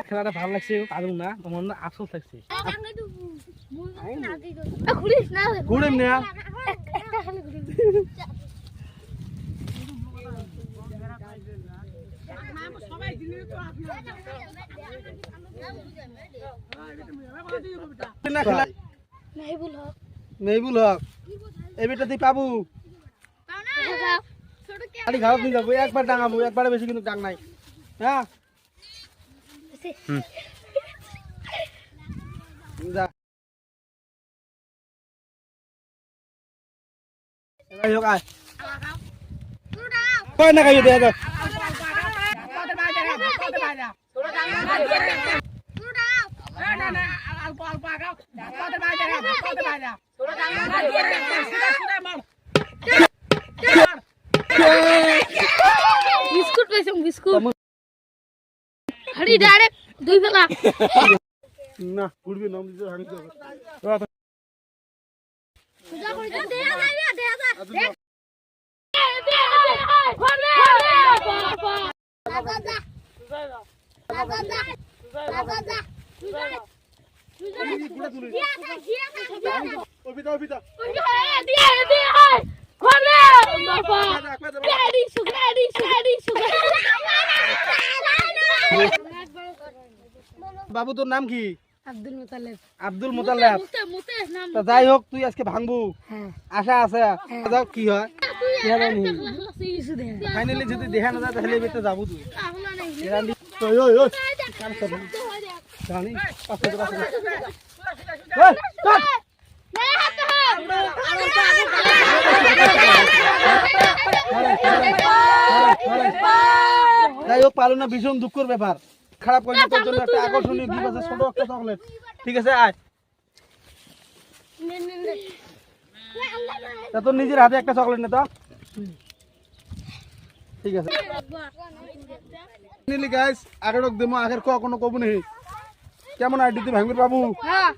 খেলাটা ভালো লাগছে কারণ না তোমার না আফসোস লাগছে ঘুরিম না মেহবুল হক এই বেটা তুই পাবো খারাপ নিয়ে যাবো একবার ডাঙাবো একবারে বেশি কিন্তু ডাং নাই হ্যাঁ যা কয় না খাইয়ে দেয়া বিস্কুট পাইছো বিস্কুট হাড়ি ডাইরেক্ট দুই বেলা না পুরবি নাম দিতে হাড়ি দাও পূজা করে দেয়া যায় বাবু তোর নাম কি আব্দুল মুতালেব আব্দুল মুতালেব যাই হোক তুই আজকে ভাঙবো আশা আছে যাও কি হয় ফাইনালি যদি দেখা না যায় তাহলে বেতে যাবো তুই জানি যাই হোক পারো না ভীষণ দুঃখের ব্যাপার খারাপ করে তোর জন্য একটা আকর্ষণীয় গিফট আছে ছোট একটা চকলেট ঠিক আছে আয় তা তোর নিজের হাতে একটা চকলেট নে তো ঠিক আছে নিলি গাইস আগের দেমো আগের কোনো কবু নেই কেমন আইডি তুই ভাঙবি বাবু হ্যাঁ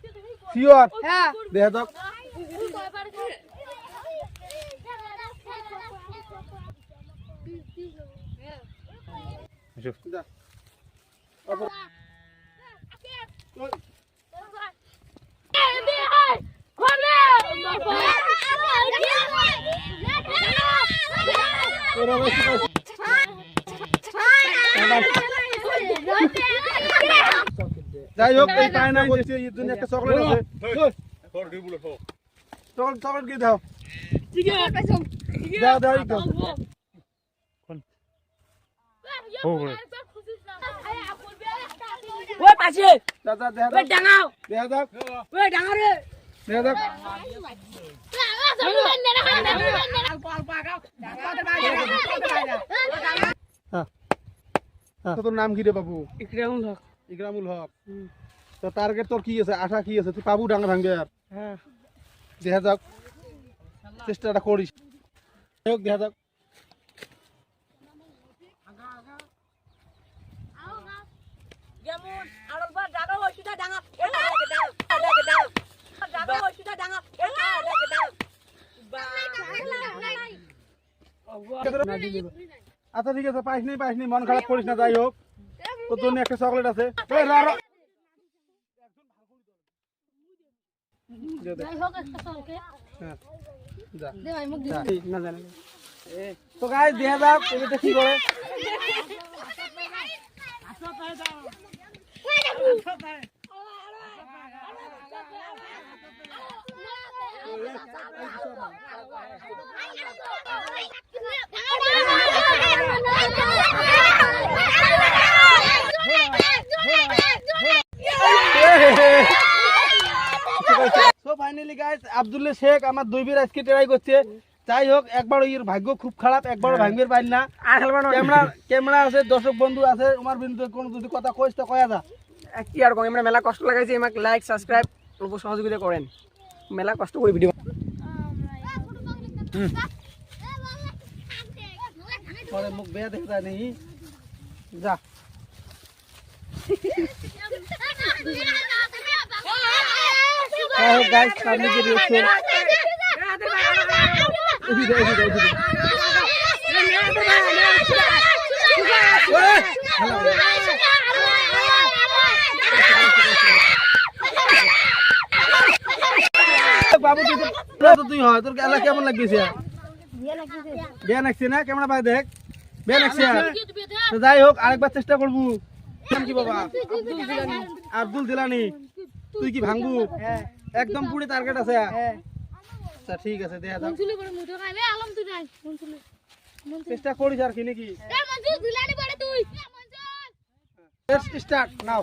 শিওর হ্যাঁ দেখা যাক যাই হোক এই পায় না বলছি এর জন্য একটা চকলেট আছে চকলেট কি দাও দাও দাও একটু ওই পাশে দাদা দেখা ওই ডাঙাও দেখা যাক ওই ডাঙা রে দেখা যাক তোর নাম কি রে বাবু ইকরামুল হক ইকরামুল হক তো টার্গেট তোর কি আছে আশা কি আছে তুই পাবু ডাঙা ভাঙবে আর হ্যাঁ দেখা যাক চেষ্টাটা করিস দেখা যাক যেমন আড়লবার ডাঙা ওইটা ডাঙা এটা ডাঙা ডাঙা ওইটা ডাঙা এটা ডাঙা আচ্ছা ঠিক আছে পাইস নি মন খারাপ করিস না যাই হোক তোর জন্য একটা চকলেট আছে তো গাই দেখা যাক এটা কি করে ফাইনালি গাইস আব্দুল শেখ আমার দুই বীর আজকে ট্রাই করছে যাই হোক একবার এর ভাগ্য খুব খারাপ একবার ভাঙবের পাই না ক্যামেরা আছে দর্শক বন্ধু আছে আমার বিরুদ্ধে কোনো যদি কথা কইস তো কয়া যা কি আর কম আমরা মেলা কষ্ট লাগাইছি আমাকে লাইক সাবস্ক্রাইব অল্প সহযোগিতা করেন মেলা কষ্ট করে ভিডিও পরে মুখ বেয়া দেখা যায় নেই যা যাই হোক গাইস সামনে যে রিয়েকশন বাবু তুই হয় তোর খেলা কেমন লাগতেছে বিয়া লাগছে না ক্যামেরা ভাই দেখ বিয়া লাগছে তো যাই হোক আরেকবার চেষ্টা করবো নাম কি বাবা আব্দুল জিলানি তুই কি ভাঙবু একদম পুরো টার্গেট আছে আচ্ছা ঠিক আছে দেখা যাক মনসুলে বড় মুঠো খাইবে আলম তুই নাই মনসুলে চেষ্টা করিস আর কি নাকি এ মনসুল দিলানি বড় তুই monsoon let's start now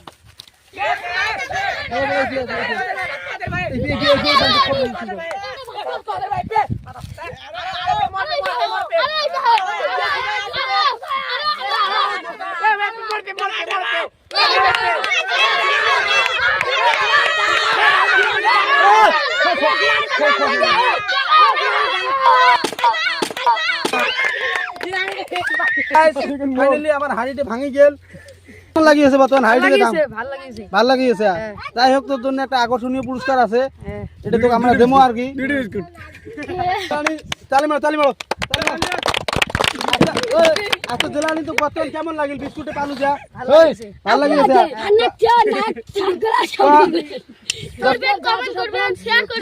finally আমার হাড়িটা ভাঙি গেল কেমন লাগিয়েছে বর্তমান হাড়িটাকে দাম ভাল লাগিয়েছে যাই হোক তোর জন্য একটা আকর্ষণীয় পুরস্কার আছে এটা তো আমরা দেবো আর কি তালি মারো আচ্ছা জেলানি তো বর্তমান কেমন লাগিল বিস্কুটে পালু যা ভাল লাগিয়েছে কমেন্ট করবেন শেয়ার করবেন